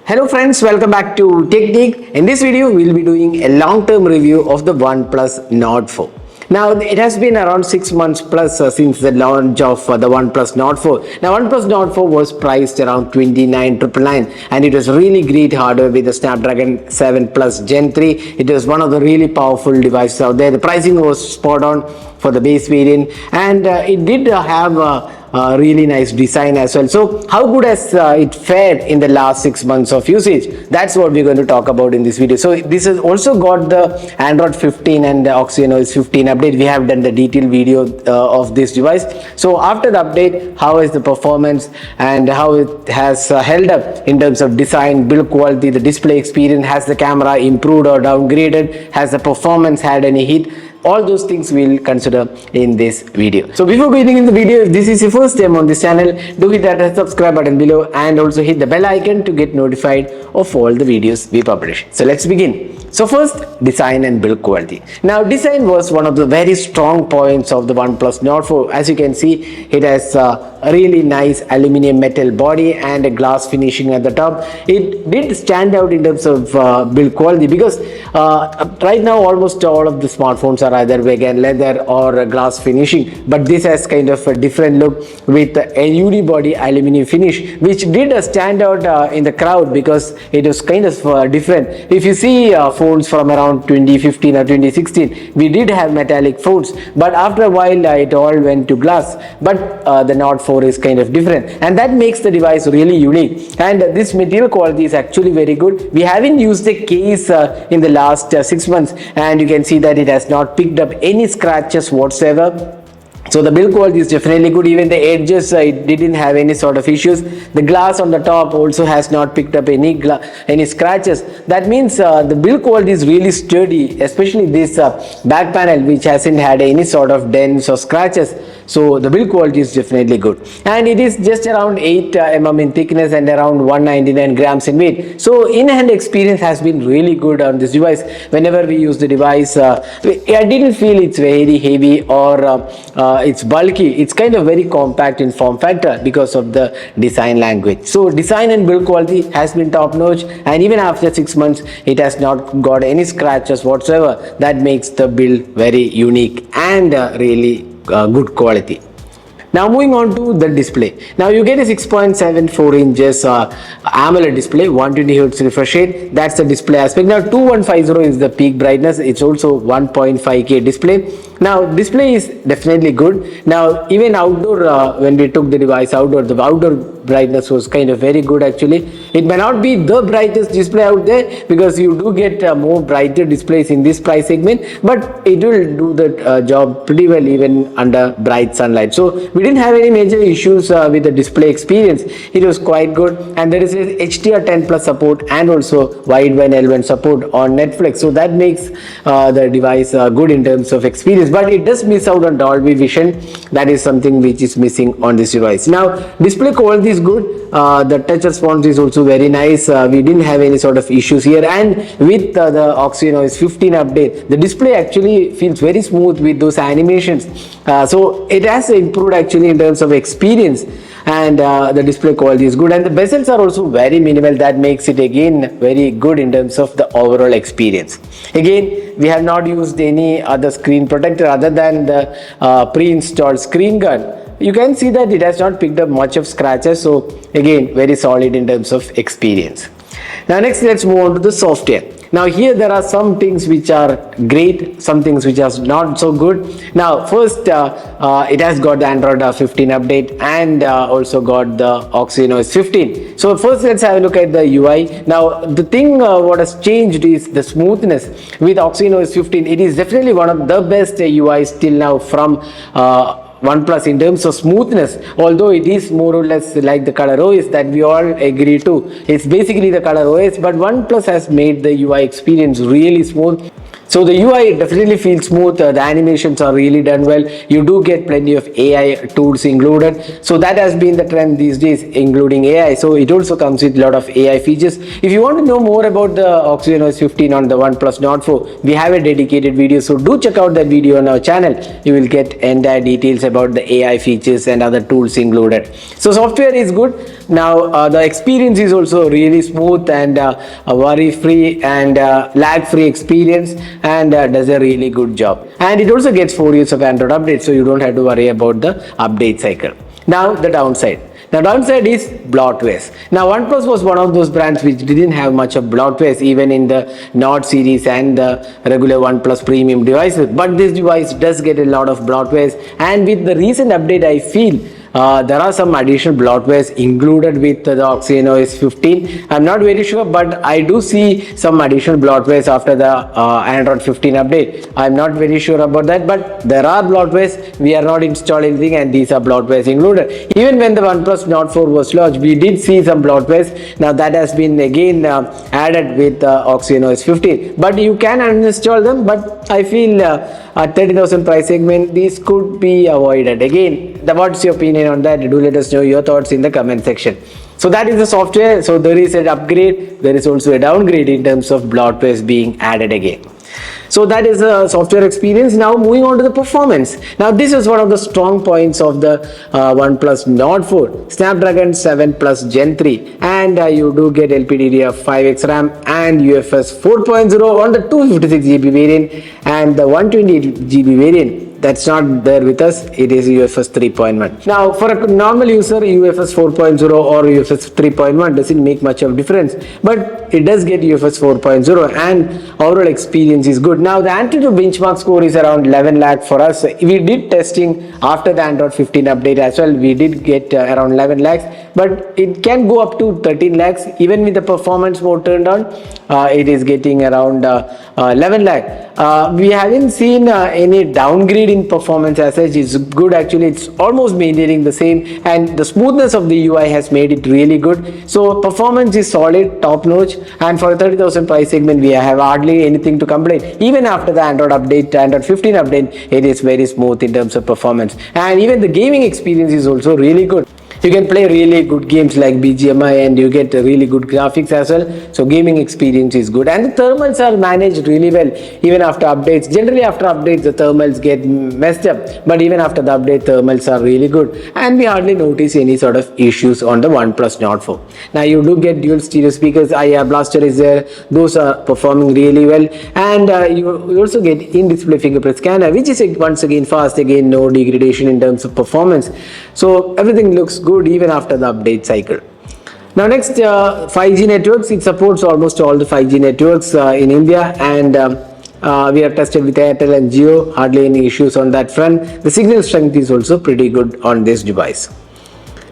Hello friends, welcome back to Technique. In this video, we'll be doing a long-term review of the OnePlus Nord 4. Now, it has been around 6 months plus since the launch of the OnePlus Nord 4. Now, OnePlus Nord 4 was priced around 29,999 and it was really great hardware with the Snapdragon 7 Plus Gen 3. It was one of the really powerful devices out there. The pricing was spot on for the base variant, and it did have really nice design as well. So how good has it fared in the last 6 months of usage? That's what we're going to talk about in this video. So this has also got the Android 15 and the OxygenOS 15 update. We have done the detailed video of this device. So after the update, how is the performance and how it has held up in terms of design, build quality, the display experience, has the camera improved or downgraded, has the performance had any hit? All those things we'll consider in this video. So before getting in the video, if this is your first time on this channel, do hit that subscribe button below and also hit the bell icon to get notified of all the videos we publish. So let's begin. So first, design and build quality. Now, design was one of the very strong points of the OnePlus Nord 4. As you can see, it has a really nice aluminum metal body and a glass finishing at the top. It did stand out in terms of build quality because right now almost all of the smartphones are either vegan leather or glass finishing, but this has kind of a different look with a unibody aluminum finish, which did stand out in the crowd because it was kind of different. If you see phones from around 2015 or 2016, we did have metallic phones, but after a while it all went to glass. But the Nord 4 is kind of different, and that makes the device really unique. And this material quality is actually very good. We haven't used the case in the last 6 months, and you can see that it has not picked up any scratches whatsoever. So the build quality is definitely good. Even the edges, it didn't have any sort of issues. The glass on the top also has not picked up any scratches. That means the build quality is really sturdy, especially this back panel, which hasn't had any sort of dents or scratches. So the build quality is definitely good, and it is just around 8 mm in thickness and around 199 grams in weight. So in-hand experience has been really good on this device. Whenever we use the device, I didn't feel it's very heavy or it's bulky. It's kind of very compact in form factor because of the design language. So design and build quality has been top notch, and even after 6 months it has not got any scratches whatsoever. That makes the build very unique and really good quality. Now moving on to the display. Now you get a 6.74 inches AMOLED display, 120 Hz refresh rate. That's the display aspect. Now 2150 is the peak brightness. It's also 1.5K display. Now display is definitely good. Now even outdoor, when we took the device outdoor, the outdoor brightness was kind of very good actually. It may not be the brightest display out there because you do get more brighter displays in this price segment, but it will do the job pretty well even under bright sunlight. So we didn't have any major issues with the display experience. It was quite good, and there is a HDR10 plus support and also wideband L1 support on Netflix. So that makes the device good in terms of experience, but it does miss out on Dolby Vision. That is something which is missing on this device. Now display quality is good. The touch response is also very nice. We didn't have any sort of issues here, and with the OxygenOS 15 update, the display actually feels very smooth with those animations. So it has improved actually in terms of experience, and the display quality is good, and the bezels are also very minimal. That makes it again very good in terms of the overall experience. Again, we have not used any other screen protector other than the pre-installed screen guard. You can see that it has not picked up much of scratches, so again very solid in terms of experience. Now next, let's move on to the software. Now here there are some things which are great, some things which are not so good. Now first, it has got the Android 15 update and also got the OxygenOS 15. So first let's have a look at the UI. Now the thing what has changed is the smoothness. With OxygenOS 15, it is definitely one of the best UIs till now from OnePlus in terms of smoothness, although it is more or less like the ColorOS that we all agree to. It's basically the ColorOS, but OnePlus has made the UI experience really smooth. So the UI definitely feels smooth. The animations are really done well. You do get plenty of AI tools included. So that has been the trend these days, including AI. So it also comes with a lot of AI features. If you want to know more about the OxygenOS 15 on the OnePlus Nord 4, we have a dedicated video. So do check out that video on our channel. You will get entire details about the AI features and other tools included. So software is good. Now the experience is also really smooth and a worry free and lag free experience, and does a really good job. And it also gets 4 years of Android update, so you don't have to worry about the update cycle. Now the downside. The downside is bloatwares. Now OnePlus was one of those brands which didn't have much of bloatwares even in the Nord series and the regular OnePlus premium devices, but this device does get a lot of bloatwares, and with the recent update I feel there are some additional bloatwares included with the OxygenOS 15. I'm not very sure, but I do see some additional bloatwares after the Android 15 update. I'm not very sure about that, but there are bloatwares. We are not installing anything, and these are bloatwares included. Even when the OnePlus Nord 4 was launched, we did see some bloatwares. Now that has been again added with OxygenOS 15. But you can uninstall them, but I feel at 30,000 price segment, these could be avoided. Again, what's your opinion on that? Do let us know your thoughts in the comment section. So that is the software. So there is an upgrade, there is also a downgrade in terms of bloatwares being added again. So that is the software experience. Now moving on to the performance. Now this is one of the strong points of the OnePlus Nord 4, Snapdragon 7 Plus Gen 3, and you do get LPDDR5X RAM and UFS 4.0 on the 256GB variant and the 128GB variant. That's not there with us. It is UFS 3.1. Now for a normal user, UFS 4.0 or UFS 3.1 doesn't make much of difference, but it does get UFS 4.0 and overall experience is good. Now the Antutu benchmark score is around 11 lakh for us. We did testing after the Android 15 update as well. We did get around 11 lakhs, but it can go up to 13 lakhs even with the performance mode turned on. It is getting around 11 lakh. We haven't seen any downgrade in performance as such. It's good, actually. It's almost maintaining the same, and the smoothness of the UI has made it really good. So performance is solid, top notch, and for a 30,000 price segment we have hardly anything to complain. Even after the Android update, Android 15 update, it is very smooth in terms of performance, and even the gaming experience is also really good. You can play really good games like BGMI and you get really good graphics as well. So gaming experience is good, and the thermals are managed really well even after updates. Generally after updates the thermals get messed up, but even after the update thermals are really good, and we hardly notice any sort of issues on the OnePlus Nord 4. Now you do get dual stereo speakers, IR blaster is there, those are performing really well, and you also get in-display fingerprint scanner, which is once again fast, again no degradation in terms of performance. So everything looks good even after the update cycle. Now next, 5G networks. It supports almost all the 5G networks in India, and we have tested with Airtel and Jio. Hardly any issues on that front. The signal strength is also pretty good on this device.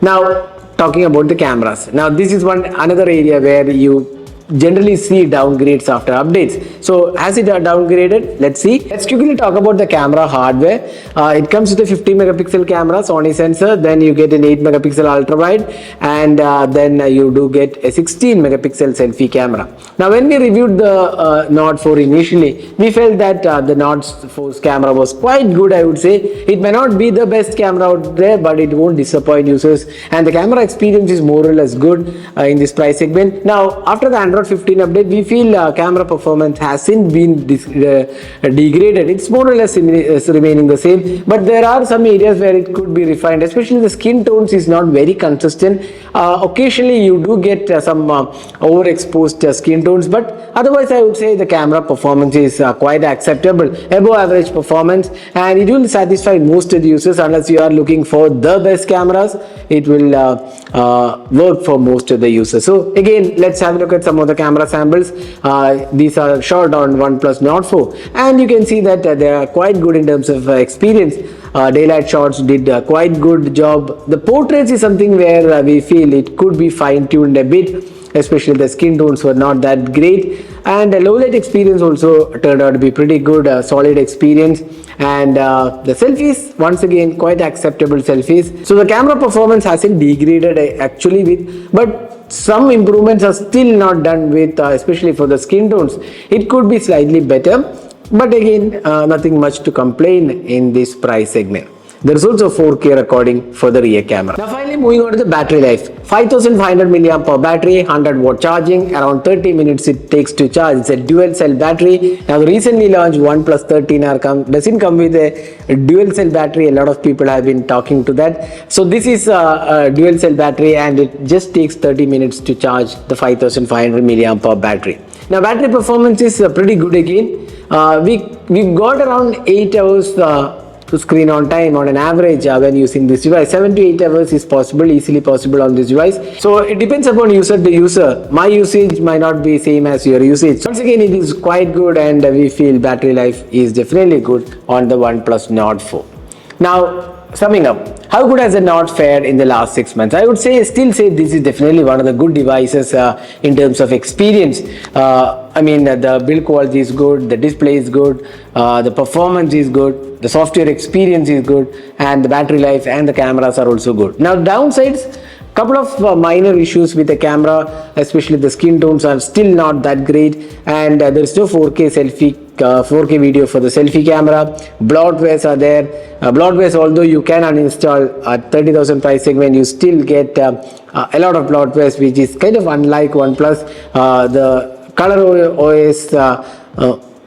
Now talking about the cameras. Now this is another area where you generally see downgrades after updates. So has it downgraded? Let's see. Let's quickly talk about the camera hardware. It comes with a 50 megapixel camera Sony sensor, then you get an 8 megapixel ultra wide, and then you do get a 16 megapixel selfie camera. Now when we reviewed the Nord 4 initially, we felt that the Nord 4's camera was quite good, I would say. It may not be the best camera out there, but it won't disappoint users, and the camera experience is more or less good in this price segment. Now after the Android 15 update, we feel camera performance hasn't been degraded. It's more or less remaining the same, but there are some areas where it could be refined, especially the skin tones is not very consistent. Occasionally you do get some overexposed skin tones, but otherwise I would say the camera performance is quite acceptable, above average performance, and it will satisfy most of the users. Unless you are looking for the best cameras, it will work for most of the users. So again, let's have a look at some of the camera samples. These are shot on OnePlus Nord 4, and you can see that they are quite good in terms of experience. Daylight shots did a quite good job. The portraits is something where we feel it could be fine-tuned a bit, especially the skin tones were not that great, and the low light experience also turned out to be pretty good, solid experience, and the selfies, once again, quite acceptable selfies. So the camera performance hasn't degraded actually, but some improvements are still not done with, especially for the skin tones. It could be slightly better, but again, nothing much to complain in this price segment. There is also 4K recording for the rear camera. Now finally moving on to the battery life. 5500 mAh battery, 100 watt charging, around 30 minutes it takes to charge. It's a dual cell battery. Now the recently launched OnePlus 13R doesn't come with a dual cell battery. A lot of people have been talking to that. So this is a dual cell battery and it just takes 30 minutes to charge the 5500 mAh battery. Now battery performance is pretty good again. We got around 8 hours to screen on time on an average when using this device. 7 to 8 hours is possible, easily possible on this device. So it depends upon user to user. My usage might not be same as your usage. Once again, it is quite good and we feel battery life is definitely good on the OnePlus Nord 4. Now summing up, how good has the Nord fared in the last 6 months? I would still say this is definitely one of the good devices in terms of experience. The build quality is good, the display is good, the performance is good, the software experience is good, and the battery life and the cameras are also good. Now downsides, couple of minor issues with the camera, especially the skin tones are still not that great, and there is no 4K video for the selfie camera. Bloatwares are there. Bloatwares, although you can uninstall at 30,000 price segment, you still get a lot of bloatwares, which is kind of unlike OnePlus. The Color OS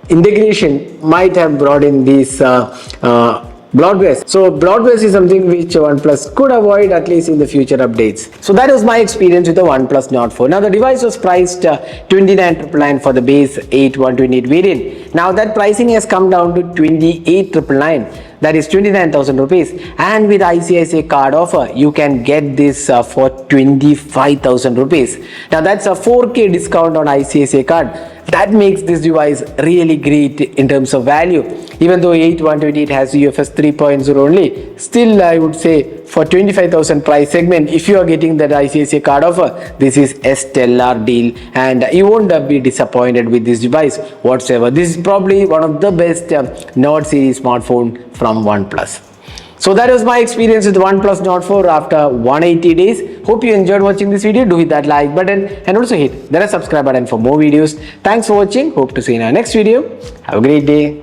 integration might have brought in these bloatwares. So bloatwares is something which OnePlus could avoid at least in the future updates. So that was my experience with the OnePlus Nord 4. Now the device was priced 29,999 for the base 8128 variant. Now that pricing has come down to 28,999. That is 29,000 rupees, and with ICICI card offer you can get this for 25,000 rupees. Now that's a 4K discount on ICICI card. That makes this device really great in terms of value. Even though 8128 has UFS 3.0 only, still I would say for 25,000 price segment, if you are getting that ICICI card offer, this is a stellar deal and you won't be disappointed with this device whatsoever. This is probably one of the best Nord series smartphone from OnePlus. So that was my experience with OnePlus Nord 4 after 180 days. Hope you enjoyed watching this video. Do hit that like button and also hit the subscribe button for more videos. Thanks for watching. Hope to see you in our next video. Have a great day.